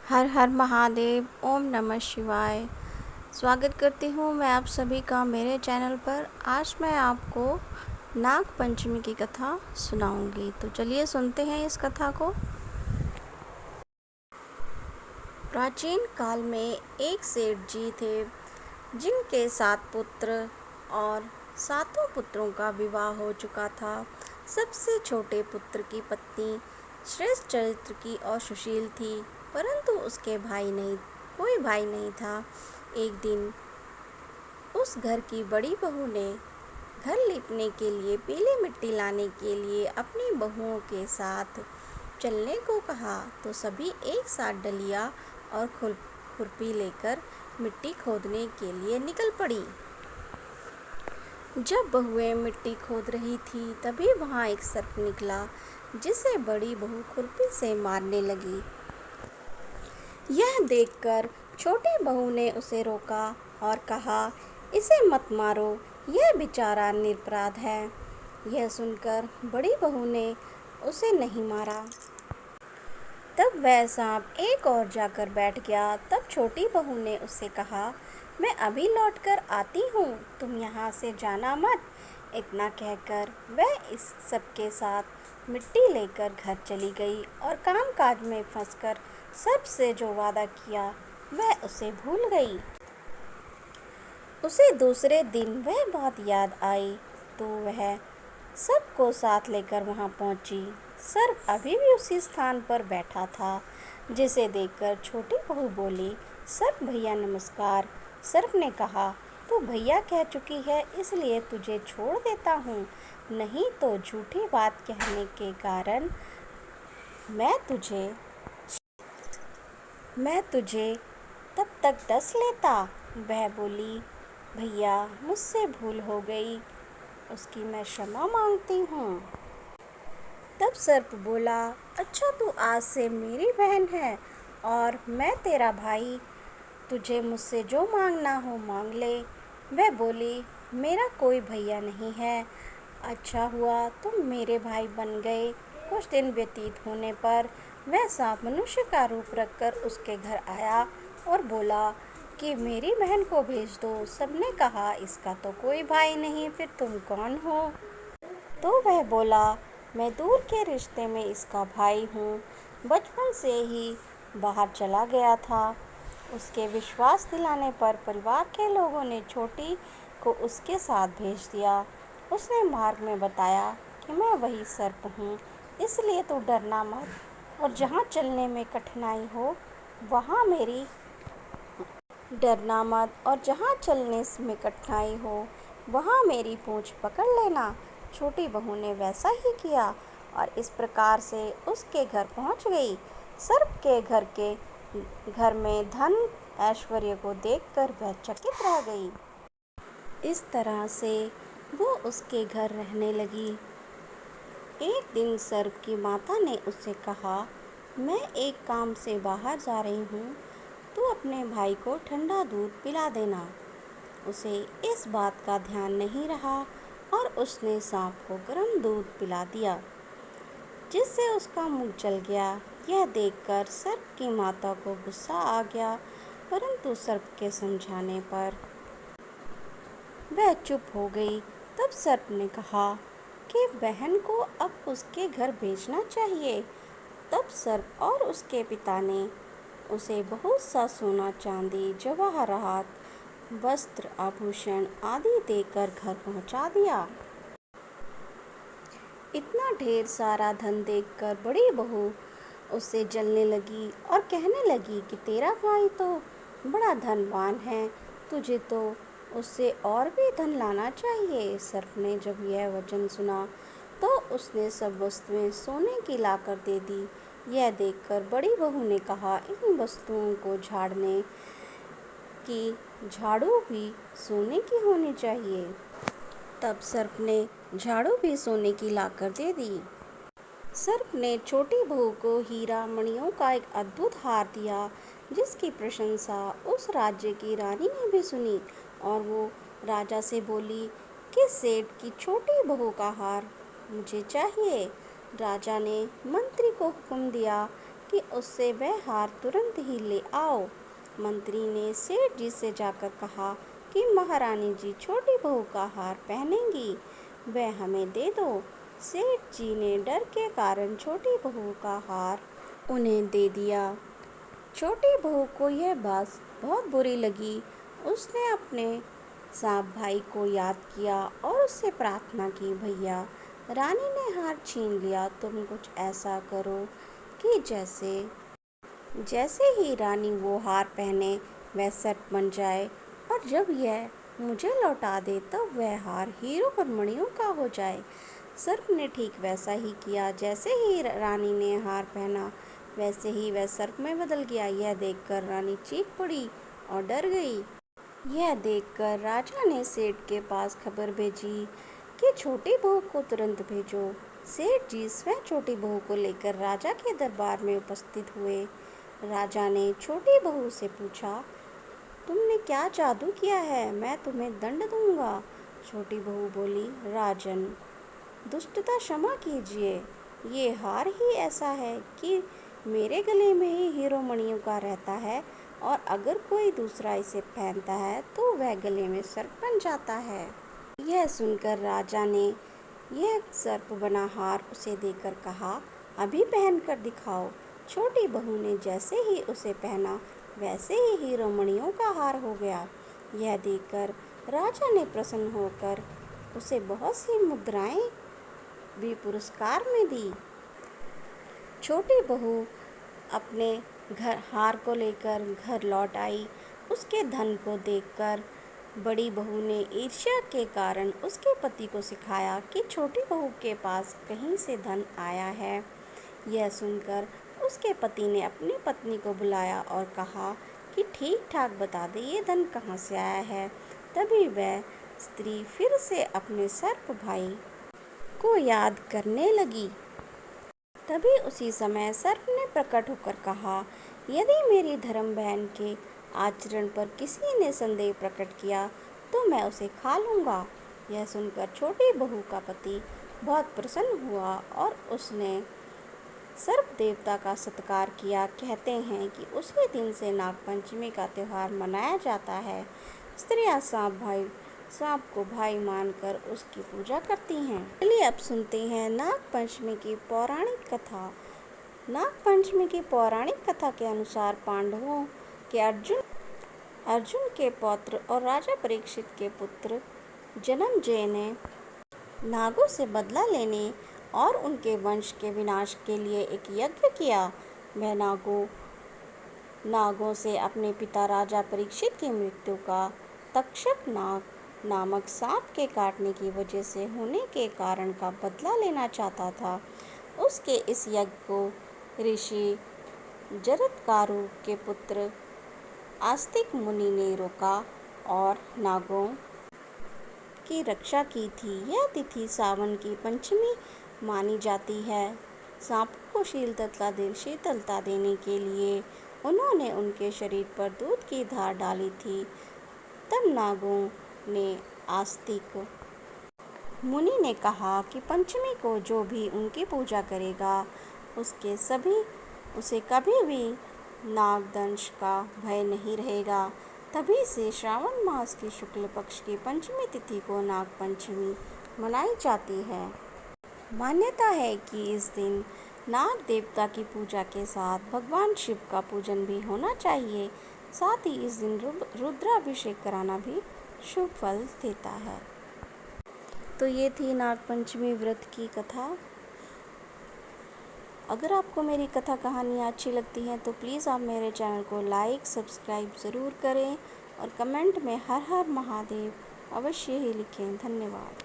हर हर महादेव। ओम नमः शिवाय। स्वागत करती हूँ मैं आप सभी का मेरे चैनल पर। आज मैं आपको नाग पंचमी की कथा सुनाऊंगी, तो चलिए सुनते हैं इस कथा को। प्राचीन काल में एक सेठ जी थे जिनके 7 पुत्र और सातों पुत्रों का विवाह हो चुका था। सबसे छोटे पुत्र की पत्नी श्रेष्ठ चरित्र की और सुशील थी, परंतु उसके कोई भाई नहीं था। एक दिन उस घर की बड़ी बहू ने घर लीपने के लिए पीली मिट्टी लाने के लिए अपनी बहुओं के साथ चलने को कहा, तो सभी एक साथ डलिया और खुरपी लेकर मिट्टी खोदने के लिए निकल पड़ी। जब बहुएं मिट्टी खोद रही थी, तभी वहां एक सर्प निकला, जिसे बड़ी बहू खुरपी से मारने लगी। यह देखकर छोटी बहू ने उसे रोका और कहा, इसे मत मारो, यह बेचारा निरपराध है। यह सुनकर बड़ी बहू ने उसे नहीं मारा। तब वह सांप एक और जाकर बैठ गया। तब छोटी बहू ने उससे कहा, मैं अभी लौट कर आती हूँ, तुम यहाँ से जाना मत। इतना कहकर वह इस सबके साथ मिट्टी लेकर घर चली गई और कामकाज में फंसकर सर्प से जो वादा किया वह उसे भूल गई। उसे दूसरे दिन वह बात याद आई, तो वह सबको साथ लेकर वहां पहुंची। सर्प अभी भी उसी स्थान पर बैठा था, जिसे देखकर छोटी बहू बोली, सर्प भैया नमस्कार। सर्प ने कहा, तू भैया कह चुकी है, इसलिए तुझे छोड़ देता हूँ, नहीं तो झूठी बात कहने के कारण मैं तुझे तब तक डस लेता। वह बोली, भैया मुझसे भूल हो गई, उसकी मैं क्षमा मांगती हूँ। तब सर्प बोला, अच्छा तू आज से मेरी बहन है और मैं तेरा भाई, तुझे मुझसे जो मांगना हो मांग ले। वह बोली, मेरा कोई भैया नहीं है, अच्छा हुआ तुम मेरे भाई बन गए। कुछ दिन व्यतीत होने पर वह सांप मनुष्य का रूप रखकर उसके घर आया और बोला कि मेरी बहन को भेज दो। सबने कहा, इसका तो कोई भाई नहीं, फिर तुम कौन हो? तो वह बोला, मैं दूर के रिश्ते में इसका भाई हूँ, बचपन से ही बाहर चला गया था। उसके विश्वास दिलाने पर परिवार के लोगों ने छोटी को उसके साथ भेज दिया। उसने मार्ग में बताया कि मैं वही सर्प हूँ, इसलिए तू डरना मत और जहाँ चलने में कठिनाई हो वहाँ मेरी डरना मत और जहाँ चलने में कठिनाई हो वहाँ मेरी पूँछ पकड़ लेना। छोटी बहू ने वैसा ही किया और इस प्रकार से उसके घर पहुँच गई। सर्प के घर में धन ऐश्वर्य को देखकर वह चकित रह गई। इस तरह से वो उसके घर रहने लगी। एक दिन सर्प की माता ने उससे कहा, मैं एक काम से बाहर जा रही हूँ, तू अपने भाई को ठंडा दूध पिला देना। उसे इस बात का ध्यान नहीं रहा और उसने सांप को गर्म दूध पिला दिया, जिससे उसका मुंह जल गया। यह देखकर सर्प की माता को गुस्सा आ गया, परंतु सर्प के समझाने पर वह चुप हो गई। तब सर्प ने कहा कि बहन को अब उसके घर भेजना चाहिए। तब सर्प और उसके पिता ने उसे बहुत सा सोना चांदी जवाहरात वस्त्र आभूषण आदि देकर घर पहुंचा दिया। इतना ढेर सारा धन देखकर बड़ी बहू उससे जलने लगी और कहने लगी कि तेरा भाई तो बड़ा धनवान है, तुझे तो उससे और भी धन लाना चाहिए। सर्प ने जब यह वचन सुना तो उसने सब वस्तुएं सोने की लाकर दे दी। यह देखकर बड़ी बहू ने कहा, इन वस्तुओं को झाड़ने की झाड़ू भी सोने की होनी चाहिए। तब सर्प ने झाड़ू भी सोने की लाकर दे दी। सर्प ने छोटी बहू को हीरा मणियों का एक अद्भुत हार दिया, जिसकी प्रशंसा उस राज्य की रानी ने भी सुनी और वो राजा से बोली कि सेठ की छोटी बहू का हार मुझे चाहिए। राजा ने मंत्री को हुक्म दिया कि उससे वह हार तुरंत ही ले आओ। मंत्री ने सेठ जी से जाकर कहा कि महारानी जी छोटी बहू का हार पहनेंगी, वह हमें दे दो। सेठ जी ने डर के कारण छोटी बहू का हार उन्हें दे दिया। छोटी बहू को यह बात बहुत बुरी लगी। उसने अपने सांप भाई को याद किया और उससे प्रार्थना की, भैया रानी ने हार छीन लिया, तुम कुछ ऐसा करो कि जैसे ही रानी वो हार पहने वह सर्प बन जाए, और जब यह मुझे लौटा दे तब वह हार हीरो और मणियों का हो जाए। सर्प ने ठीक वैसा ही किया। जैसे ही रानी ने हार पहना वैसे ही वह सर्प में बदल गया। यह देखकर रानी चीख पड़ी और डर गई। यह देखकर राजा ने सेठ के पास खबर भेजी कि छोटी बहू को तुरंत भेजो। सेठ जी स्वयं छोटी बहू को लेकर राजा के दरबार में उपस्थित हुए। राजा ने छोटी बहू से पूछा, तुमने क्या जादू किया है, मैं तुम्हें दंड दूंगा। छोटी बहू बोली, राजन दुष्टता क्षमा कीजिए, ये हार ही ऐसा है कि मेरे गले में ही हीरो मणियों का रहता है, और अगर कोई दूसरा इसे पहनता है तो वह गले में सर्प बन जाता है। यह सुनकर राजा ने यह सर्प बना हार उसे देकर कहा, अभी पहन कर दिखाओ। छोटी बहू ने जैसे ही उसे पहना वैसे ही हीरो मणियों का हार हो गया। यह देखकर राजा ने प्रसन्न होकर उसे बहुत सी मुद्राएं भी पुरस्कार में दी। छोटी बहू अपने घर हार को लेकर घर लौट आई। उसके धन को देखकर बड़ी बहू ने ईर्ष्या के कारण उसके पति को सिखाया कि छोटी बहू के पास कहीं से धन आया है। यह सुनकर उसके पति ने अपनी पत्नी को बुलाया और कहा कि ठीक ठाक बता दे ये धन कहाँ से आया है। तभी वह स्त्री फिर से अपने सर्प भाई को याद करने लगी। तभी उसी समय सर्प ने प्रकट होकर कहा, यदि मेरी धर्म बहन के आचरण पर किसी ने संदेह प्रकट किया तो मैं उसे खा लूँगा। यह सुनकर छोटी बहू का पति बहुत प्रसन्न हुआ और उसने सर्प देवता का सत्कार किया। कहते हैं कि उसी दिन से नागपंचमी का त्यौहार मनाया जाता है। स्त्रियां सांप को भाई मानकर उसकी पूजा करती हैं। चलिए अब सुनते हैं नागपंचमी की पौराणिक कथा। नागपंचमी की पौराणिक कथा के अनुसार पांडवों के अर्जुन के पौत्र और राजा परीक्षित के पुत्र जन्मेजय ने नागों से बदला लेने और उनके वंश के विनाश के लिए एक यज्ञ किया। वह नागों से अपने पिता राजा परीक्षित की मृत्यु का तक्षक नाग नामक सांप के काटने की वजह से होने के कारण का बदला लेना चाहता था। उसके इस यज्ञ को ऋषि जरत्कारु के पुत्र आस्तिक मुनि ने रोका और नागों की रक्षा की थी। यह तिथि सावन की पंचमी मानी जाती है। सांपों को शीतलता देने के लिए उन्होंने उनके शरीर पर दूध की धार डाली थी। तब नागों ने आस्तिक मुनि ने कहा कि पंचमी को जो भी उनकी पूजा करेगा उसे कभी भी नागदंश का भय नहीं रहेगा। तभी से श्रावण मास की शुक्ल पक्ष की पंचमी तिथि को नाग पंचमी मनाई जाती है। मान्यता है कि इस दिन नाग देवता की पूजा के साथ भगवान शिव का पूजन भी होना चाहिए। साथ ही इस दिन रुद्राभिषेक कराना भी शुभ फल देता है। तो ये थी नागपंचमी व्रत की कथा। अगर आपको मेरी कथा कहानियाँ अच्छी लगती हैं तो प्लीज़ आप मेरे चैनल को लाइक सब्सक्राइब ज़रूर करें और कमेंट में हर हर महादेव अवश्य ही लिखें। धन्यवाद।